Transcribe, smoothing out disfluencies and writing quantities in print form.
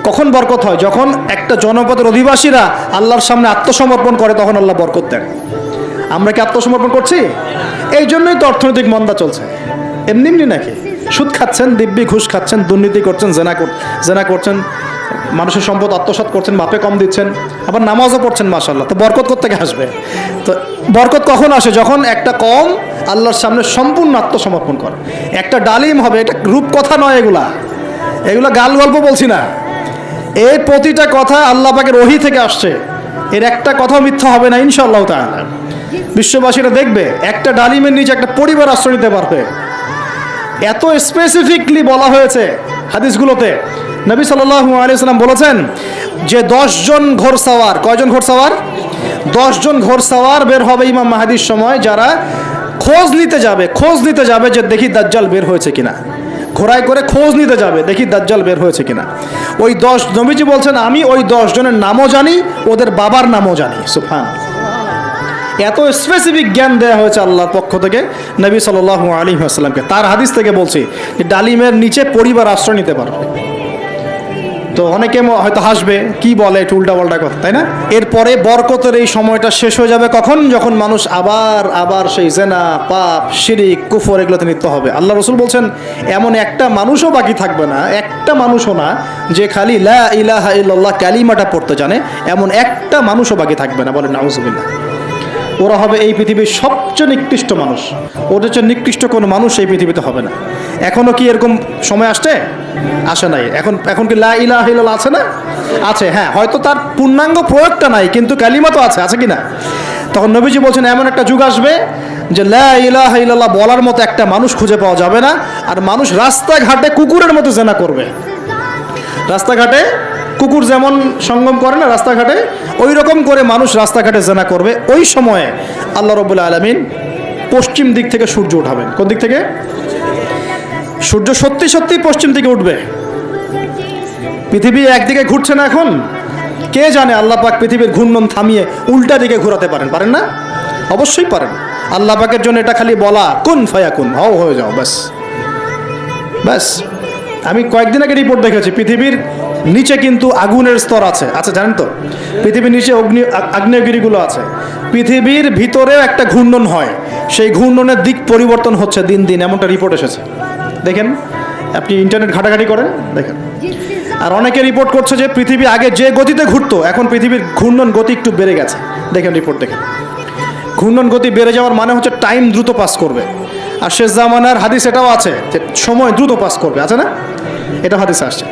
কখন বরকত হয়? যখন একটা জনপদের অধিবাসীরা আল্লাহর সামনে আত্মসমর্পণ করে, তখন আল্লাহ বরকত দেন। আমরা কি আত্মসমর্পণ করছি? এই জন্যই তো অর্থনৈতিক মন্দা চলছে। এমনি এমনি নাকি? সুদ খাচ্ছেন, দিব্যি ঘুষ খাচ্ছেন, দুর্নীতি করছেন, জেনা করছেন, মানুষের সম্পদ আত্মসাৎ করছেন, মাপে কম দিচ্ছেন, আবার নামাজও পড়ছেন, মাশাআল্লাহ। তো বরকত কোত্থেকে আসবে? তো বরকত কখন আসে? যখন একটা কম আল্লাহর সামনে সম্পূর্ণ আত্মসমর্পণ করে। একটা ডালিম হবে, এটা রূপকথা নয়, এগুলা গাল গল্প বলছি না। এই প্রতিটা কথা আল্লাহ পাকের ওহী থেকে আসছে, এর একটা কথাও মিথ্যা হবে না ইনশাআল্লাহ তাআলা। বিশ্ববাসীরা দেখবে একটা ডালিমের নিচে একটা পরিবার আশ্রয় নিতে পারবে। এত স্পেসিফিকলি বলা হয়েছে হাদিসগুলোতে। নবী সাল্লাল্লাহু আলাইহি ওয়াসাল্লাম বলেছেন যে 10 জন ঘোড়সওয়ার, কয়জন ঘোড়সওয়ার? 10 জন ঘোড়সওয়ার বের হবে ইমাম মাহদির সময়, যারা খোঁজ নিতে যাবে যে দেখি দাজ্জাল বের হয়েছে কিনা। ঘোড়ায় করে খোঁজ নিতে যাবে, দেখি দাজ্জাল বের হয়েছে কিনা। ওই 10, নবীজি বলছেন আমি ওই 10 জনের নামও জানি, ওদের বাবার নামও জানি। সুবহানাল্লাহ। এত স্পেসিফিক জ্ঞান দেওয়া হয়েছে আল্লাহর পক্ষ থেকে নবী সাল্লাল্লাহু আলাইহি ওয়াসাল্লামকে। তার হাদিস থেকে বলছি যে ডালিমের নিচে পরিবার আশ্রয় নিতে পারবে। তো অনেকে হয়তো হাসবে, কি বলে একটু উল্টাপাল্টা কথা, তাই না? এরপরে বরকতের এই সময়টা শেষ হয়ে যাবে কখন? যখন মানুষ আবার সেই জেনা, পাপ, শিরিক, কুফর এগুলোতে লিপ্ত হবে। আল্লাহ রাসূল বলছেন এমন একটা মানুষও বাকি থাকবে না, একটা মানুষও না যে খালি লা ইলাহা ইল্লাল্লাহ কালিমাটা পড়তে জানে, এমন একটা মানুষও বাকি থাকবে না। বলেন নাউজুবিল্লাহ। ওরা হবে এই পৃথিবীর সবচেয়ে নিকৃষ্ট মানুষ। ওদের চেয়ে নিকৃষ্ট কোনো মানুষ এই পৃথিবীতে হবে না। এখনও কি এরকম সময় আসে নাই? এখন কি লা ইলাহা ইল্লাল্লাহ আছে না? আছে, হ্যাঁ। হয়তো তার পূর্ণাঙ্গ প্রয়োগটা নাই, কিন্তু কালিমা তো আছে কি না? তখন নবীজি বলছেন এমন একটা যুগ আসবে যে লা ইলাহা ইল্লাল্লাহ বলার মতো একটা মানুষ খুঁজে পাওয়া যাবে না। আর মানুষ রাস্তাঘাটে কুকুরের মতো জেনা করবে। রাস্তাঘাটে কুকুর যেমন সঙ্গম করে না রাস্তাঘাটে, ওই রকম করে মানুষ রাস্তাঘাটে জেনা করবে। ওই সময়ে আল্লাহ রাব্বুল আলামিন পশ্চিম দিক থেকে সূর্য উঠাবেন। কোন দিক থেকে? সূর্য সত্যি সত্যি পশ্চিম দিকে উঠবে। পৃথিবী একদিকে ঘুরছে না এখন? কে জানে আল্লাহ পাক পৃথিবীর ঘূর্ণন থামিয়ে উল্টা দিকে ঘোরাতে পারেন না? অবশ্যই পারেন। আল্লাহ পাকের জন্য এটা খালি বলা, কুন ফায়াকুন, হও হয়ে যাও, ব্যাস। আমি কয়েকদিন আগে রিপোর্ট দেখেছি, পৃথিবীর নিচে কিন্তু আগুনের স্তর আছে, জানেন তো? পৃথিবীর নিচে আগ্নেয়গিরিগুলো আছে। পৃথিবীর ভিতরেও একটা ঘূর্ণন হয়, সেই ঘূর্ণনের দিক পরিবর্তন হচ্ছে দিন দিন, এমনটা রিপোর্ট এসেছে। দেখেন, আপনি ইন্টারনেট ঘাটাঘাটি করেন, দেখেন। আর অনেকে রিপোর্ট করছে যে পৃথিবী আগে যে গতিতে ঘুরতো, এখন পৃথিবীর ঘূর্ণন গতি একটু বেড়ে গেছে। দেখেন রিপোর্ট, দেখেন। ঘূর্ণন গতি বেড়ে যাওয়ার মানে হচ্ছে টাইম দ্রুত পাস করবে। আর শেষ জামানার হাদিস এটাও আছে যে সময় দ্রুত পাস করবে, আছে না? এটা হাদিসে আসছে।